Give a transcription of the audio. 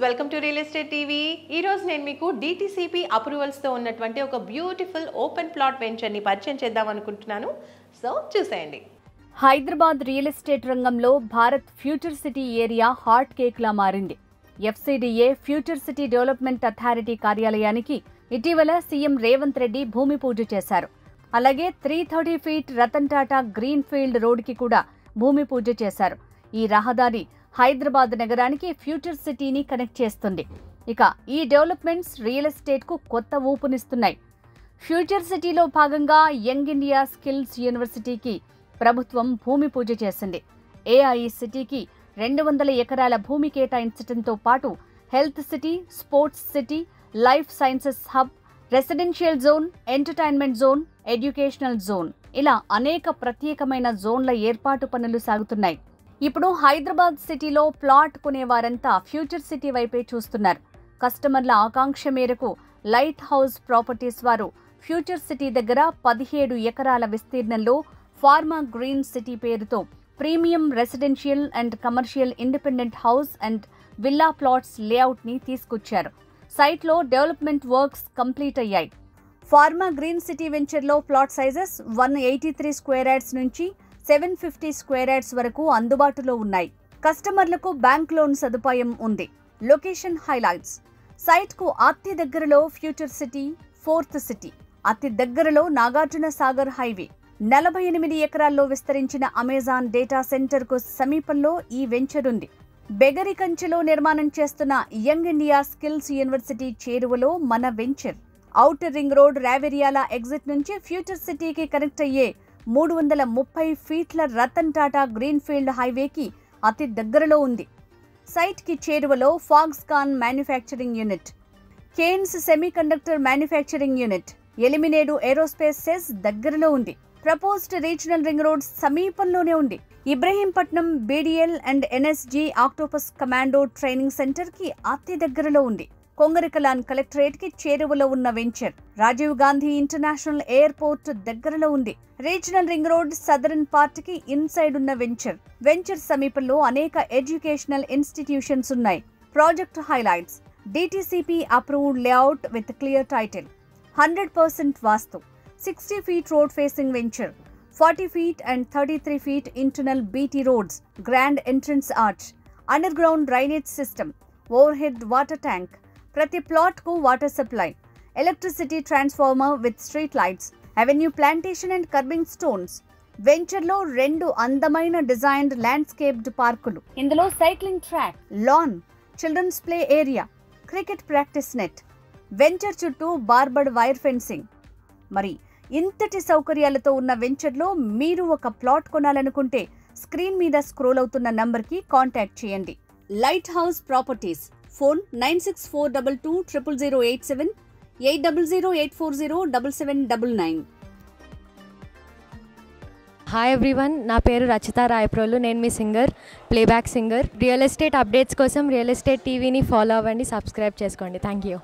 Welcome to real estate TV. ఈ రోజు నేను మీకు DTCP అప్రూవల్స్ తో ఉన్నటువంటి ఒక బ్యూటిఫుల్ ఓపెన్ ప్లాట్ వెంచర్ ని పరిచయం చేద్దాం అనుకుంటున్నాను. సో చూసేయండి. హైదరాబాద్ రియల్ ఎస్టేట్ రంగంలో Bharat future city area hot cake లా మారింది. FCDA future city development authority కార్యాలయానికి ఇటీవల సీఎం రేవంత్ రెడ్డి భూమి పూజ చేశారు. అలాగే 330 feet Ratan Tata green field రోడ్డుకి కూడా భూమి పూజ చేశారు. ఈ రహదారి హైదరాబాద్ నగరానికి ఫ్యూచర్ సిటీని కనెక్ట్ చేస్తుంది. ఇక ఈ డెవలప్మెంట్స్ రియల్ ఎస్టేట్ కు కొత్త ఊపునిస్తున్నాయి. ఫ్యూచర్ సిటీలో భాగంగా యంగ్ ఇండియా స్కిల్స్ యూనివర్సిటీకి ప్రభుత్వం భూమి పూజ చేసింది. AI సిటీకి 200 ఎకరాల భూమి కేటాయించడంతో పాటు health city, sports city, life sciences hub, residential zone, entertainment zone, educational zone ఇలా అనేక ప్రత్యేకమైన జోన్ల ఏర్పాటు పనులు సాగుతున్నాయి. ఇప్పుడు హైదరాబాద్ సిటీలో ప్లాట్ కొనేవారంతా ఫ్యూచర్ సిటీ వైపే చూస్తున్నారు. కస్టమర్ల ఆకాంక్ష మేరకు లైట్ హౌస్ ప్రాపర్టీస్ వారు ఫ్యూచర్ సిటీ దగ్గర 17 ఎకరాల విస్తీర్ణంలో ఫార్మా గ్రీన్ సిటీ పేరుతో premium residential and commercial independent house and villa plots layout ని తీసుకొచ్చారు. సైట్లో డెవలప్మెంట్ వర్క్స్ కంప్లీట్ అయ్యాయి. ఫార్మా గ్రీన్ సిటీ వెంచర్లో ప్లాట్ సైజెస్ 183 స్క్వేర్ యార్డ్స్ నుంచి 750 స్క్వేర్ యార్డ్స్ వరకు అందుబాటులో ఉన్నాయి. కస్టమర్లకు బ్యాంక్ లోన్ సదుపాయం ఉంది. లొకేషన్ హైలైట్స్: సైట్కు అతి దగ్గరలో ఫ్యూచర్ సిటీ, ఫోర్త్ సిటీ, అతి దగ్గరలో నాగార్జున సాగర్ హైవే, 48 ఎకరాల్లో విస్తరించిన అమెజాన్ డేటా సెంటర్కు సమీపంలో ఈ వెంచర్ ఉంది. బెగరికంచెలో నిర్మాణం చేస్తున్న యంగ్ ఇండియా స్కిల్స్ యూనివర్సిటీ చేరువలో మన venture. Outer ring road Raviryala exit నుంచి ఫ్యూచర్ సిటీకి కనెక్ట్ అయ్యే 330 ఫీట్ల రతన్ టాటా గ్రీన్ ఫీల్డ్ హైవేకి అతి దగ్గరలో ఉంది. సైట్కి చేరువలో Foxconn manufacturing unit, Kaynes semiconductor manufacturing unit, Elimineedu aerospace SEZ దగ్గరలో ఉంది. ప్రపోజ్డ్ రీజనల్ రింగ్ రోడ్ సమీపంలోనే ఉంది. Ibrahimpatnam BDL and NSG octopus commando training centre కి అతి దగ్గరలో ఉంది. కొంగరికలాన్ కలెక్టరేట్ కి చేరువలో ఉన్న venture. Rajiv Gandhi international airport దగ్గరలో ఉంది. Regional ring road southern part కి ఇన్సైడ్ ఉన్న వెంచర్. వెంచర్ సమీపంలో అనేక ఎడ్యుకేషనల్ ఇన్స్టిట్యూషన్స్ ఉన్నాయి. Project highlights: DTCP approved layout with clear title, 100% vastu, 60 feet road facing venture, 40 feet and 33 feet internal BT roads, grand entrance arch, underground drainage system, overhead water tank, ప్రతి plot కు water supply, electricity transformer with street lights, avenue plantation and curbing stones. వెంచర్లో 2 అందమైన designed landscaped పార్కులు, ఇందులో cycling track, lawn, children's play area, cricket practice net. Venture చుట్టూ barbed wire fencing. మరి ఇంతటి సౌకర్యాలతో ఉన్న వెంచర్లో మీరు ఒక ప్లాట్ కొనాలనుకుంటే స్క్రీన్ మీద స్క్రోల్ అవుతున్న నంబర్కి కాంటాక్ట్ చేయండి. Light house properties. Phone 9642200087, 8008407799. Hi everyone, నా పేరు రచిత రాయప్రోలు. నేను మీ singer, playback singer. Real estate updates కోసం రియల్ ఎస్టేట్ టీవీని ఫాలో అవ్వండి, సబ్స్క్రైబ్ చేసుకోండి. Thank you.